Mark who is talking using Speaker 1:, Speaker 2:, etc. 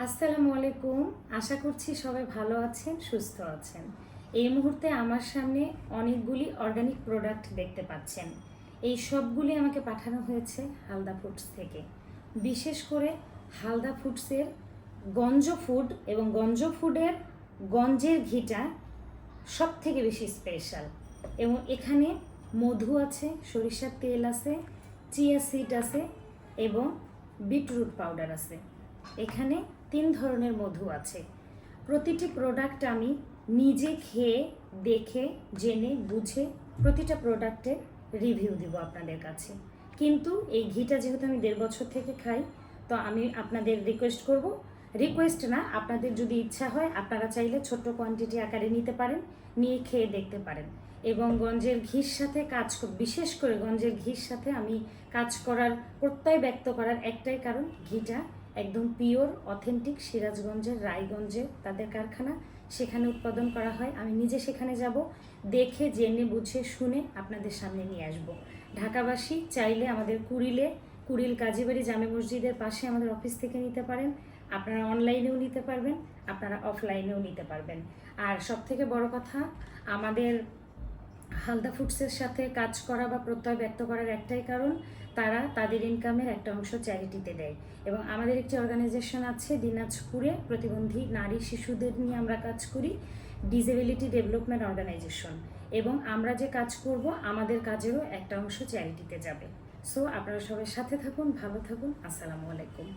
Speaker 1: আসসালামু আলাইকুম। আশা করছি সবাই ভালো আছেন, সুস্থ আছেন। এই মুহূর্তে আমার সামনে অনেকগুলি অর্গানিক প্রোডাক্ট দেখতে পাচ্ছেন। এই সবগুলি আমাকে পাঠানো হয়েছে হালদা ফুডস থেকে। বিশেষ করে হালদা ফুডসের গঞ্জ ফুড এবং গঞ্জ ফুডের গঞ্জের ঘিটা সব থেকে বেশি স্পেশাল। এবং এখানে মধু আছে, সরিষার তেল আছে, চিয়া সিড আছে এবং বিটরুট পাউডার আছে। এখানে 3 ধরনের মধু আছে। প্রতিটি প্রোডাক্ট আমি নিজে খেয়ে দেখে জেনে বুঝে প্রতিটা প্রোডাক্টের রিভিউ দিব আপনাদের কাছে। কিন্তু এই ঘিটা যেহেতু আমি 1.5 বছর থেকে খাই, তো আমি আপনাদের রিকোয়েস্ট না, আপনাদের যদি ইচ্ছা হয় আপনারা চাইলে ছোট্ট কোয়ান্টিটি আকারে নিতে পারেন, নিয়ে খেয়ে দেখতে পারেন। এবং গঞ্জের ঘির সাথে বিশেষ করে গঞ্জের ঘির সাথে আমি কাজ করার প্রত্যয় ব্যক্ত করার একটাই কারণ, ঘিটা একদম পিওর অথেন্টিক সিরাজগঞ্জের রায়গঞ্জে তাদের কারখানা, সেখানে উৎপাদন করা হয়। আমি নিজে সেখানে যাব, দেখে জেনে বুঝে শুনে আপনাদের সামনে নিয়ে আসব। ঢাকাবাসী চাইলে আমাদের কুড়িল কাজীবাড়ি জামে মসজিদের পাশে আমাদের অফিস থেকে নিতে পারেন। আপনারা অনলাইনেও নিতে পারবেন, আপনারা অফলাইনেও নিতে পারবেন। আর সবথেকে বড় কথা, আমাদের হালদা ফুডসের সাথে কাজ করা বা প্রত্যয় ব্যক্ত করার একটাই কারণ, তারা তাদের ইনকামের একটা অংশ চ্যারিটিতে দেয়। এবং আমাদের একটি অর্গানাইজেশন আছে দিনাজপুরে, প্রতিবন্ধী নারী শিশুদের নিয়ে আমরা কাজ করি, ডিসেবিলিটি ডেভেলপমেন্ট অর্গানাইজেশন। এবং আমরা যে কাজ করব, আমাদের কাজেরও একটা অংশ চ্যারিটিতে যাবে। সো আপনারা সবাই সাথে থাকুন, ভালো থাকুন। আসসালামু আলাইকুম।